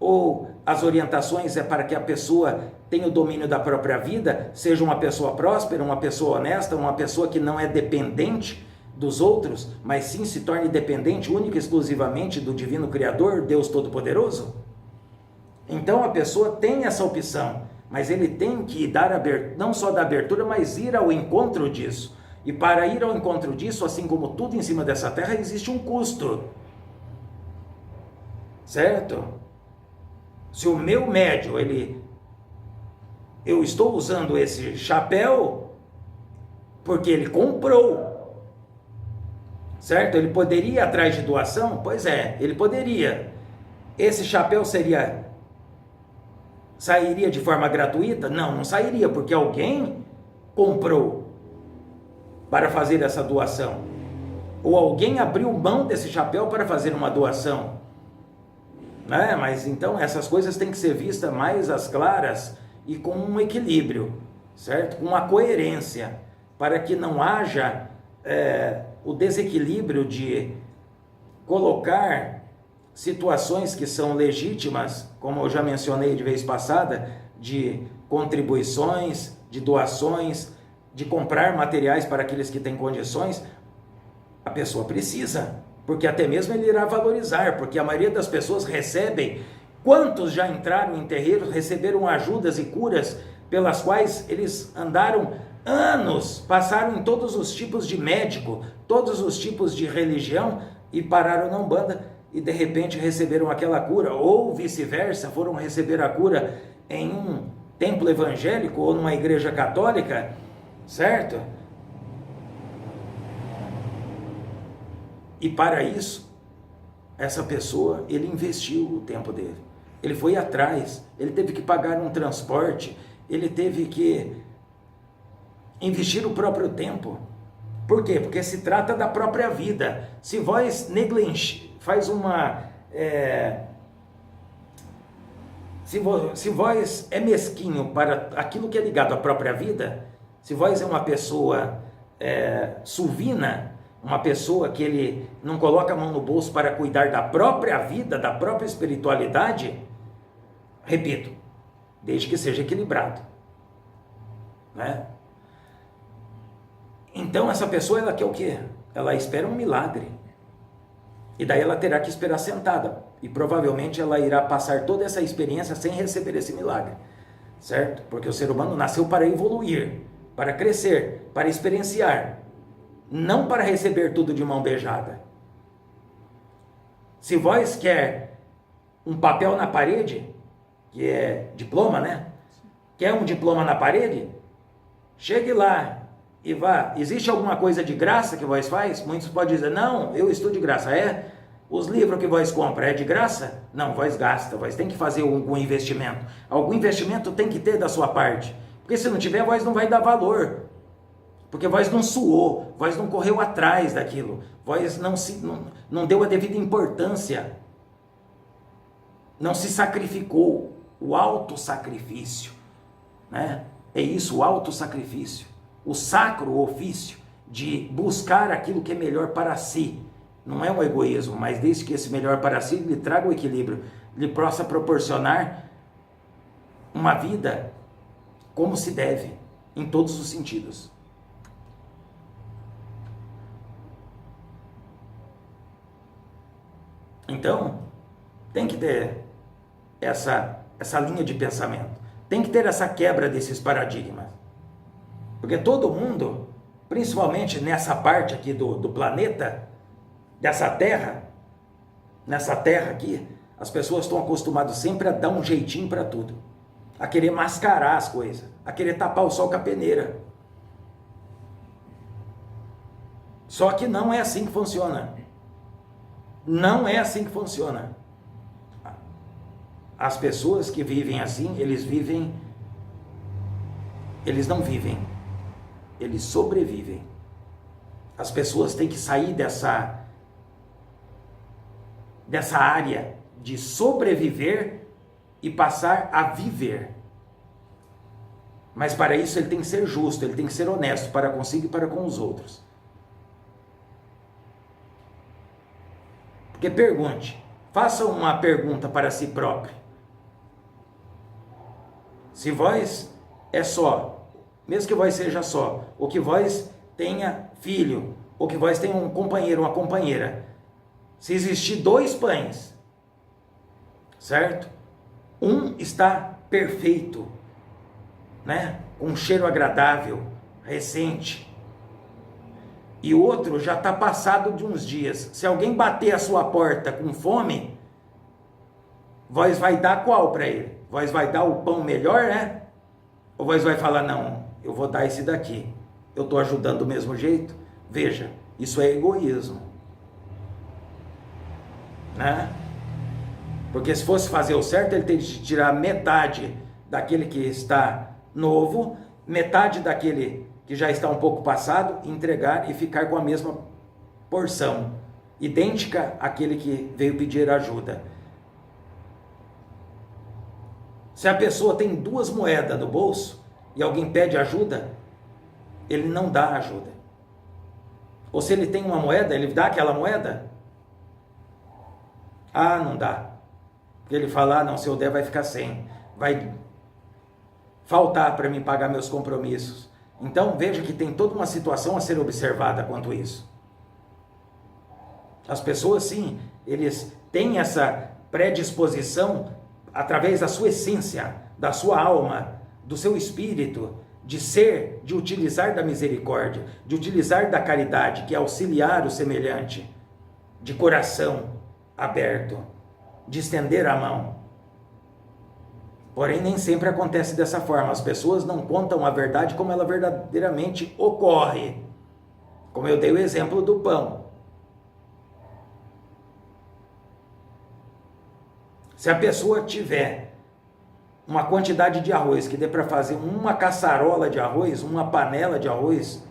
Ou as orientações é para que a pessoa tenha o domínio da própria vida, seja uma pessoa próspera, uma pessoa honesta, uma pessoa que não é dependente dos outros, mas sim se torne dependente única e exclusivamente do Divino Criador, Deus Todo-Poderoso? Então a pessoa tem essa opção, mas ele tem que dar não só dar abertura, mas ir ao encontro disso. E para ir ao encontro disso, assim como tudo em cima dessa terra, existe um custo. Certo? Se o meu médio, eu estou usando esse chapéu porque ele comprou, certo? Ele poderia ir atrás de doação? Pois é, ele poderia. Esse chapéu sairia de forma gratuita? Não, não sairia, porque alguém comprou para fazer essa doação. Ou alguém abriu mão desse chapéu para fazer uma doação. Né? Mas então essas coisas têm que ser vistas mais às claras e com um equilíbrio, certo? Com uma coerência, para que não haja o desequilíbrio de colocar situações que são legítimas, como eu já mencionei de vez passada, de contribuições, de doações, de comprar materiais para aqueles que têm condições. A pessoa precisa, porque até mesmo ele irá valorizar, porque a maioria das pessoas recebem. Quantos já entraram em terreiros, receberam ajudas e curas pelas quais eles andaram anos, passaram em todos os tipos de médico, todos os tipos de religião e pararam na Umbanda e de repente receberam aquela cura, ou vice-versa, foram receber a cura em um templo evangélico ou numa igreja católica, certo? E para isso, essa pessoa, ele investiu o tempo dele. Ele foi atrás, ele teve que pagar um transporte, ele teve que investir o próprio tempo. Por quê? Porque se trata da própria vida. Se vós faz uma... Se vós é mesquinho para aquilo que é ligado à própria vida, se vós é uma pessoa suvina, uma pessoa que ele não coloca a mão no bolso para cuidar da própria vida, da própria espiritualidade, repito, desde que seja equilibrado, né? Então essa pessoa, ela quer o quê? Ela espera um milagre, e daí ela terá que esperar sentada, e provavelmente ela irá passar toda essa experiência sem receber esse milagre, certo? Porque o ser humano nasceu para evoluir, para crescer, para experienciar, não para receber tudo de mão beijada. Se vós quer um papel na parede, que é diploma, né? Quer um diploma na parede? Chegue lá e vá. Existe alguma coisa de graça que vós faz? Muitos podem dizer, não, eu estudo de graça. É? Os livros que vós compra é de graça? Não, vós gasta, vós tem que fazer algum investimento. Algum investimento tem que ter da sua parte. Porque se não tiver, vós não vai dar valor. Porque vós não suou, vós não correu atrás daquilo. Vós não deu a devida importância. Não se sacrificou. O autossacrifício, né? É isso, o autossacrifício. O sacro ofício de buscar aquilo que é melhor para si. Não é um egoísmo, mas desde que esse melhor para si lhe traga o equilíbrio, lhe possa proporcionar uma vida como se deve, em todos os sentidos. Então, tem que ter essa linha de pensamento. Tem que ter essa quebra desses paradigmas. Porque todo mundo, principalmente nessa parte aqui do planeta, dessa terra, nessa terra aqui, as pessoas estão acostumadas sempre a dar um jeitinho para tudo. A querer mascarar as coisas. A querer tapar o sol com a peneira. Só que não é assim que funciona. Não é assim que funciona. As pessoas que vivem assim, eles não vivem, eles sobrevivem. As pessoas têm que sair dessa área de sobreviver e passar a viver. Mas para isso ele tem que ser justo, ele tem que ser honesto para consigo e para com os outros. Porque pergunte, faça uma pergunta para si próprio. Se vós é só, mesmo que vós seja só, ou que vós tenha filho, ou que vós tenha um companheiro, uma companheira, se existir 2 pães, certo? Um está perfeito, né? Com um cheiro agradável, recente, e o outro já está passado de uns dias. Se alguém bater a sua porta com fome, vós vai dar qual para ele? Vós vai dar o pão melhor, né? Ou vós vai falar, não, eu vou dar esse daqui. Eu estou ajudando do mesmo jeito? Veja, isso é egoísmo. Né? Porque se fosse fazer o certo, ele teria de tirar metade daquele que está novo, metade daquele que já está um pouco passado, entregar e ficar com a mesma porção, idêntica àquele que veio pedir ajuda. Se a pessoa tem 2 moedas no bolso e alguém pede ajuda, ele não dá ajuda. Ou se ele tem uma moeda, ele dá aquela moeda? Ah, não dá. Porque ele fala, não, se eu der vai ficar sem. Vai faltar para mim pagar meus compromissos. Então veja que tem toda uma situação a ser observada quanto a isso. As pessoas sim, eles têm essa predisposição através da sua essência, da sua alma, do seu espírito, de ser, de utilizar da misericórdia, de utilizar da caridade, que é auxiliar o semelhante, de coração aberto, de estender a mão. Porém, nem sempre acontece dessa forma. As pessoas não contam a verdade como ela verdadeiramente ocorre. Como eu dei o exemplo do pão. Se a pessoa tiver uma quantidade de arroz que dê para fazer uma caçarola de arroz, uma panela de arroz,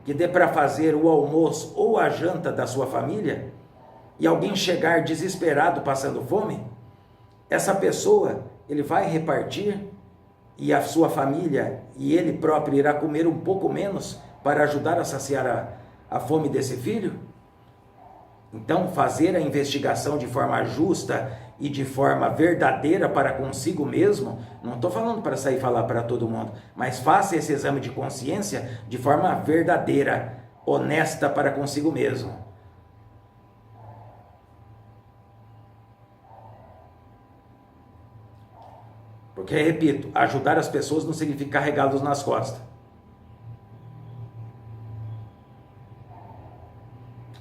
que dê para fazer o almoço ou a janta da sua família, e alguém chegar desesperado passando fome, essa pessoa, ele vai repartir e a sua família e ele próprio irá comer um pouco menos para ajudar a saciar a fome desse filho? Então, fazer a investigação de forma justa e de forma verdadeira para consigo mesmo, não estou falando para sair falar para todo mundo, mas faça esse exame de consciência de forma verdadeira, honesta para consigo mesmo. Porque, repito, ajudar as pessoas não significa carregá-los nas costas.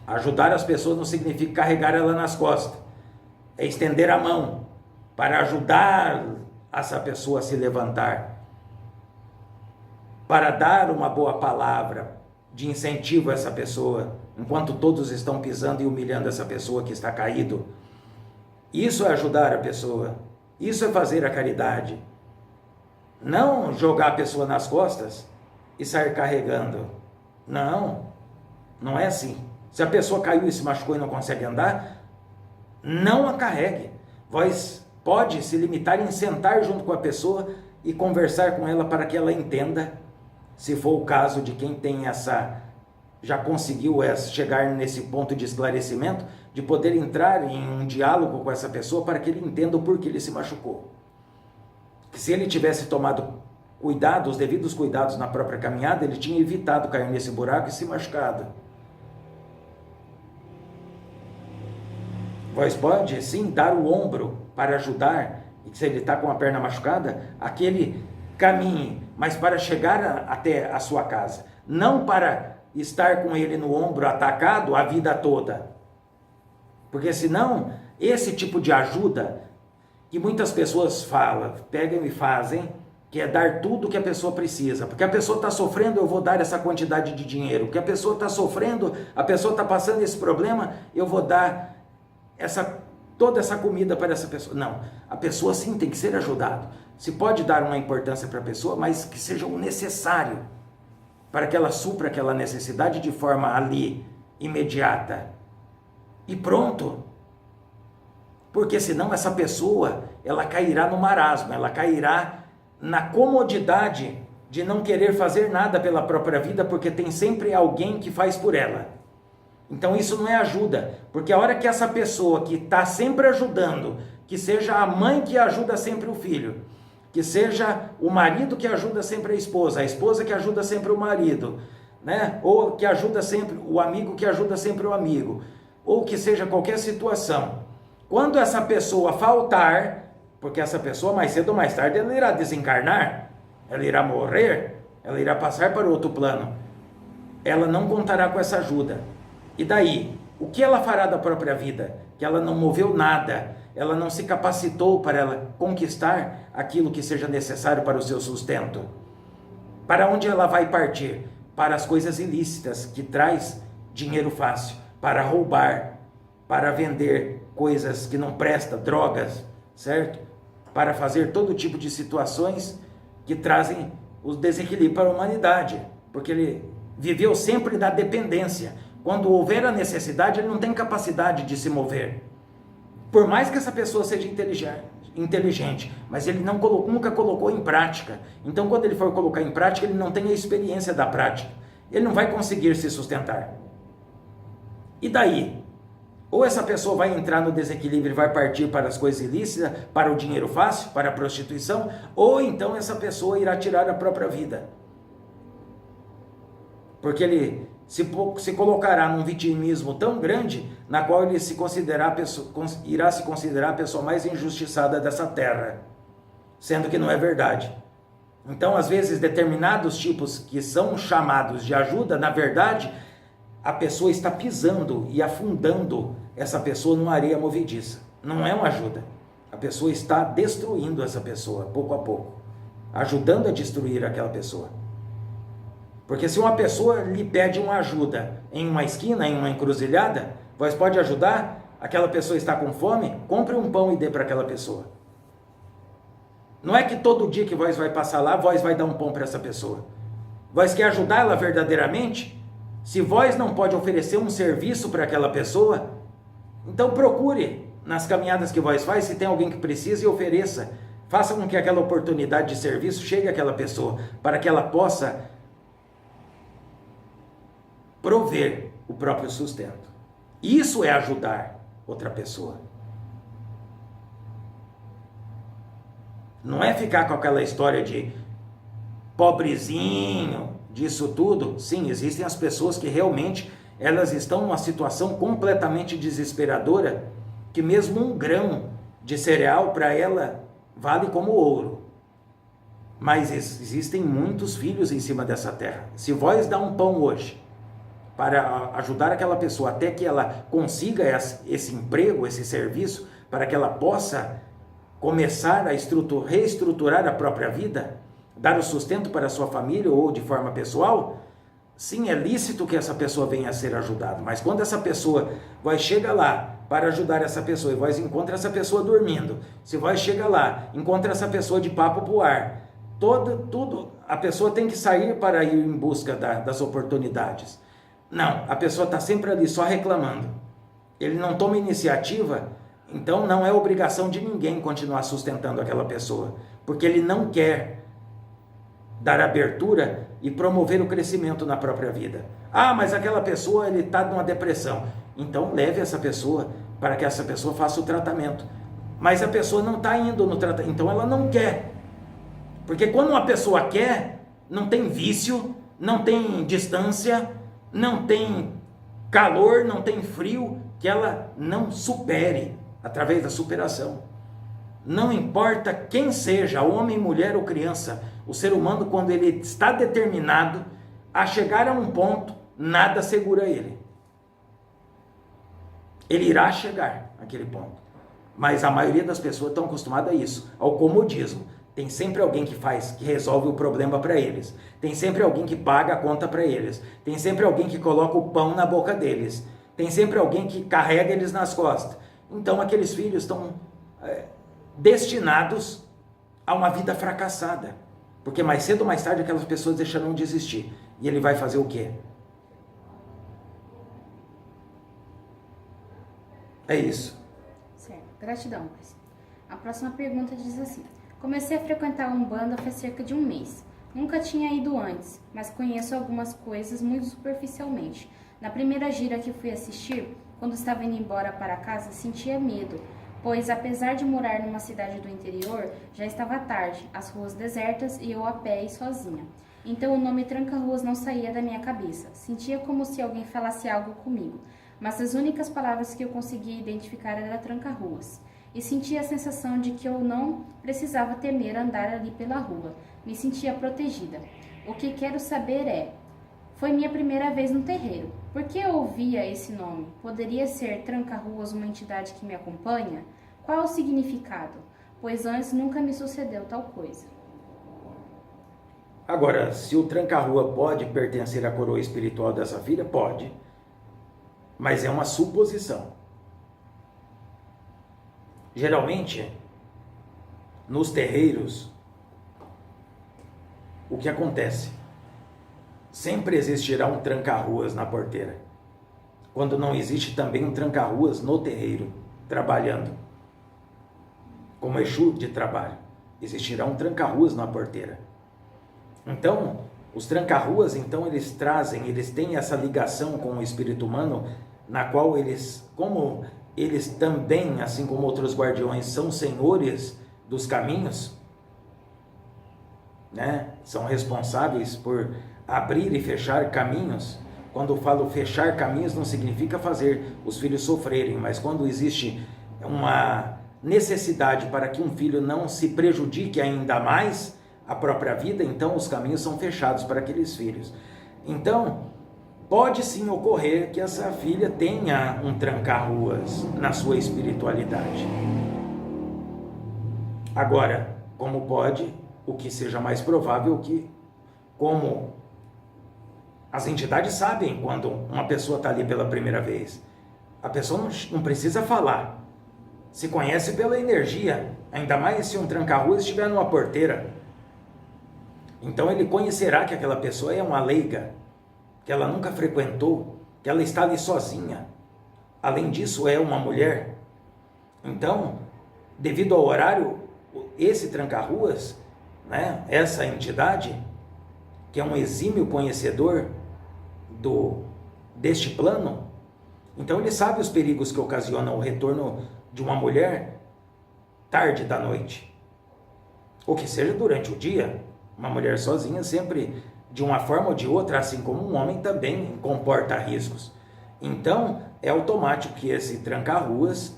Ajudar as pessoas não significa carregar ela nas costas. É estender a mão para ajudar essa pessoa a se levantar. Para dar uma boa palavra de incentivo a essa pessoa, enquanto todos estão pisando e humilhando essa pessoa que está caído. Isso é ajudar a pessoa. Isso é fazer a caridade. Não jogar a pessoa nas costas e sair carregando. Não, não é assim. Se a pessoa caiu e se machucou e não consegue andar, não a carregue. Vós pode se limitar em sentar junto com a pessoa e conversar com ela para que ela entenda, se for o caso de quem tem já conseguiu chegar nesse ponto de esclarecimento, de poder entrar em um diálogo com essa pessoa para que ele entenda o porquê ele se machucou. Que se ele tivesse tomado os devidos cuidados na própria caminhada, ele tinha evitado cair nesse buraco e se machucado. Vós pode, sim, dar o ombro para ajudar, e se ele está com a perna machucada, aquele caminhe, mas para chegar até a sua casa. Não para estar com ele no ombro atacado a vida toda. Porque senão, esse tipo de ajuda, que muitas pessoas pegam e fazem, que é dar tudo que a pessoa precisa. Porque a pessoa está sofrendo, eu vou dar essa quantidade de dinheiro. Porque a pessoa está sofrendo, a pessoa está passando esse problema, eu vou dar toda essa comida para essa pessoa. Não, a pessoa sim tem que ser ajudada. Se pode dar uma importância para a pessoa, mas que seja o necessário para que ela supra aquela necessidade de forma ali, imediata. E pronto. Porque senão essa pessoa, ela cairá no marasmo, ela cairá na comodidade de não querer fazer nada pela própria vida, porque tem sempre alguém que faz por ela. Então isso não é ajuda, porque a hora que essa pessoa que está sempre ajudando, que seja a mãe que ajuda sempre o filho, que seja o marido que ajuda sempre a esposa que ajuda sempre o marido, né? Ou que ajuda sempre o amigo que ajuda sempre o amigo, ou que seja qualquer situação. Quando essa pessoa faltar, porque essa pessoa mais cedo ou mais tarde ela irá desencarnar, ela irá morrer, ela irá passar para outro plano, ela não contará com essa ajuda. E daí? O que ela fará da própria vida? Que ela não moveu nada, ela não se capacitou para ela conquistar aquilo que seja necessário para o seu sustento. Para onde ela vai partir? Para as coisas ilícitas, que traz dinheiro fácil, para roubar, para vender coisas que não prestam, drogas, certo? Para fazer todo tipo de situações que trazem os desequilíbrios para a humanidade, porque ele viveu sempre da dependência. Quando houver a necessidade, ele não tem capacidade de se mover. Por mais que essa pessoa seja inteligente, mas ele nunca colocou em prática. Então, quando ele for colocar em prática, ele não tem a experiência da prática. Ele não vai conseguir se sustentar. E daí? Ou essa pessoa vai entrar no desequilíbrio e vai partir para as coisas ilícitas, para o dinheiro fácil, para a prostituição, ou então essa pessoa irá tirar a própria vida. Porque ele se colocará num vitimismo tão grande, na qual ele irá se considerar a pessoa mais injustiçada dessa terra, sendo que não é verdade. Então, às vezes, determinados tipos que são chamados de ajuda, na verdade, a pessoa está pisando e afundando essa pessoa numa areia movediça. Não é uma ajuda. A pessoa está destruindo essa pessoa, pouco a pouco, ajudando a destruir aquela pessoa. Porque se uma pessoa lhe pede uma ajuda em uma esquina, em uma encruzilhada, vós pode ajudar, aquela pessoa está com fome, compre um pão e dê para aquela pessoa. Não é que todo dia que vós vai passar lá, vós vai dar um pão para essa pessoa. Vós quer ajudá-la verdadeiramente? Se vós não pode oferecer um serviço para aquela pessoa, então procure nas caminhadas que vós faz, se tem alguém que precisa, e ofereça. Faça com que aquela oportunidade de serviço chegue àquela pessoa, para que ela possa prover o próprio sustento. Isso é ajudar outra pessoa. Não é ficar com aquela história de pobrezinho, disso tudo. Sim, existem as pessoas que realmente elas estão numa situação completamente desesperadora, que mesmo um grão de cereal para ela vale como ouro. Mas existem muitos filhos em cima dessa terra. Se vós dá um pão hoje para ajudar aquela pessoa até que ela consiga esse emprego, esse serviço, para que ela possa começar a reestruturar a própria vida, dar o sustento para a sua família ou de forma pessoal, sim, é lícito que essa pessoa venha a ser ajudada, mas quando essa pessoa vai chegar lá para ajudar essa pessoa e vai encontra essa pessoa dormindo, se vai chegar lá, encontra essa pessoa de papo pro ar, tudo, a pessoa tem que sair para ir em busca das oportunidades. Não, a pessoa está sempre ali só reclamando. Ele não toma iniciativa, então não é obrigação de ninguém continuar sustentando aquela pessoa, porque ele não quer dar abertura e promover o crescimento na própria vida. Ah, mas aquela pessoa ele está numa depressão. Então leve essa pessoa para que essa pessoa faça o tratamento. Mas a pessoa não está indo no tratamento, então ela não quer. Porque quando uma pessoa quer, não tem vício, não tem distância, não tem calor, não tem frio, que ela não supere através da superação. Não importa quem seja, homem, mulher ou criança, o ser humano, quando ele está determinado a chegar a um ponto, nada segura ele. Ele irá chegar àquele ponto. Mas a maioria das pessoas estão acostumadas a isso, ao comodismo. Tem sempre alguém que resolve o problema para eles. Tem sempre alguém que paga a conta para eles. Tem sempre alguém que coloca o pão na boca deles. Tem sempre alguém que carrega eles nas costas. Então aqueles filhos estão destinados a uma vida fracassada. Porque mais cedo ou mais tarde aquelas pessoas deixarão de existir. E ele vai fazer o quê? É isso. Certo. Gratidão, Cris. A próxima pergunta diz assim: comecei a frequentar a Umbanda faz cerca de um mês. Nunca tinha ido antes, mas conheço algumas coisas muito superficialmente. Na primeira gira que fui assistir, quando estava indo embora para casa, sentia medo, pois apesar de morar numa cidade do interior, já estava tarde, as ruas desertas e eu a pé e sozinha. Então o nome Tranca-Ruas não saía da minha cabeça. Sentia como se alguém falasse algo comigo, mas as únicas palavras que eu conseguia identificar era Tranca-Ruas. E sentia a sensação de que eu não precisava temer andar ali pela rua. Me sentia protegida. O que quero saber é: foi minha primeira vez no terreiro. Por que eu ouvia esse nome? Poderia ser Tranca-Ruas uma entidade que me acompanha? Qual o significado? Pois antes nunca me sucedeu tal coisa. Agora, se o Tranca-Rua pode pertencer à coroa espiritual dessa filha, pode. Mas é uma suposição. Geralmente, nos terreiros, o que acontece? Sempre existirá um tranca-ruas na porteira. Quando não existe também um tranca-ruas no terreiro, trabalhando. Como Exu de trabalho. Existirá um tranca-ruas na porteira. Então, os tranca-ruas, então, eles têm essa ligação com o espírito humano, na qual como eles também, assim como outros guardiões, são senhores dos caminhos, né? São responsáveis por abrir e fechar caminhos. Quando eu falo fechar caminhos, não significa fazer os filhos sofrerem, mas quando existe uma necessidade para que um filho não se prejudique ainda mais a própria vida, então os caminhos são fechados para aqueles filhos. Então, pode sim ocorrer que essa filha tenha um tranca-ruas na sua espiritualidade. Agora, como pode, o que seja mais provável que, como as entidades sabem quando uma pessoa está ali pela primeira vez, a pessoa não precisa falar, se conhece pela energia, ainda mais se um tranca-ruas estiver numa porteira. Então ele conhecerá que aquela pessoa é uma leiga, que ela nunca frequentou, que ela está ali sozinha. Além disso, é uma mulher. Então, devido ao horário, esse tranca-ruas, né, essa entidade, que é um exímio conhecedor deste plano, então ele sabe os perigos que ocasionam o retorno de uma mulher tarde da noite. Ou que seja durante o dia, uma mulher sozinha sempre, de uma forma ou de outra, assim como um homem, também comporta riscos. Então, é automático que esse tranca-ruas,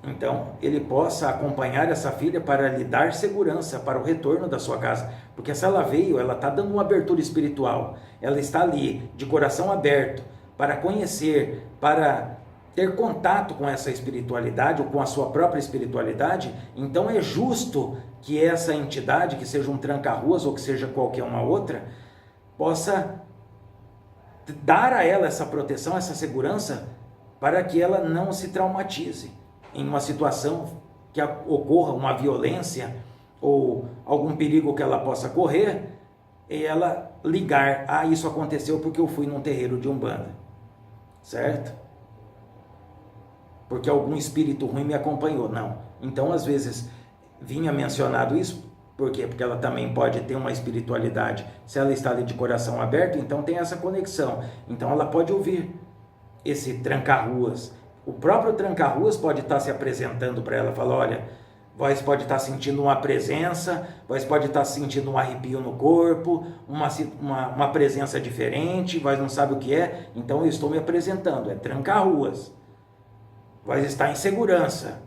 então, ele possa acompanhar essa filha para lhe dar segurança para o retorno da sua casa. Porque se ela veio, ela está dando uma abertura espiritual. Ela está ali, de coração aberto, para conhecer, para ter contato com essa espiritualidade ou com a sua própria espiritualidade, então é justo que essa entidade, que seja um tranca-ruas ou que seja qualquer uma outra, possa dar a ela essa proteção, essa segurança, para que ela não se traumatize em uma situação que ocorra uma violência ou algum perigo que ela possa correr, e ela ligar: ah, isso aconteceu porque eu fui num terreiro de Umbanda, certo? Porque algum espírito ruim me acompanhou. Não. Então, às vezes, vinha mencionado isso. Por quê? Porque ela também pode ter uma espiritualidade. Se ela está ali de coração aberto, então tem essa conexão. Então, ela pode ouvir esse tranca-ruas. O próprio tranca-ruas pode estar se apresentando para ela. Falar: olha, vós pode estar sentindo uma presença, vós pode estar sentindo um arrepio no corpo, uma presença diferente, vós não sabe o que é. Então, eu estou me apresentando. É tranca-ruas. Vai estar em segurança,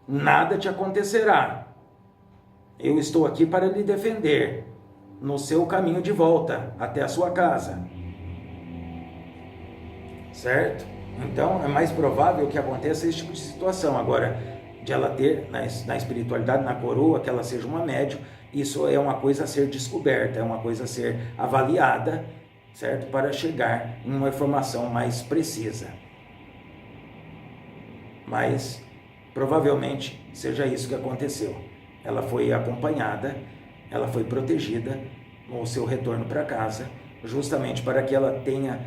nada te acontecerá, eu estou aqui para lhe defender no seu caminho de volta até a sua casa, certo? Então é mais provável que aconteça esse tipo de situação. Agora, de ela ter na espiritualidade, na coroa, que ela seja uma médium, isso é uma coisa a ser descoberta, é uma coisa a ser avaliada, certo? Para chegar em uma informação mais precisa. Mas provavelmente seja isso que aconteceu. Ela foi acompanhada, ela foi protegida no seu retorno para casa, justamente para que ela tenha,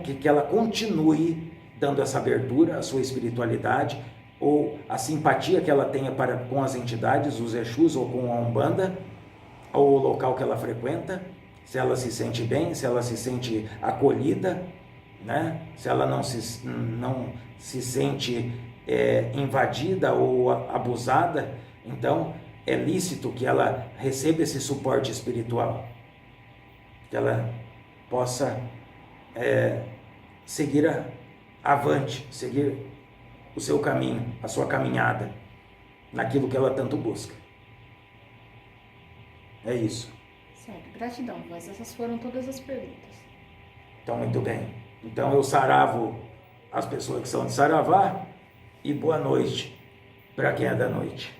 que ela continue dando essa abertura à sua espiritualidade, ou a simpatia que ela tenha com as entidades, os Exus ou com a Umbanda, ou o local que ela frequenta, se ela se sente bem, se ela se sente acolhida, né? Se ela não se sente invadida ou abusada, então é lícito que ela receba esse suporte espiritual, que ela possa seguir avante, seguir o seu caminho, a sua caminhada, naquilo que ela tanto busca. É isso. Certo, gratidão, mas essas foram todas as perguntas. Então, muito bem. Então eu saravo as pessoas que são de Saravá, e boa noite para quem é da noite.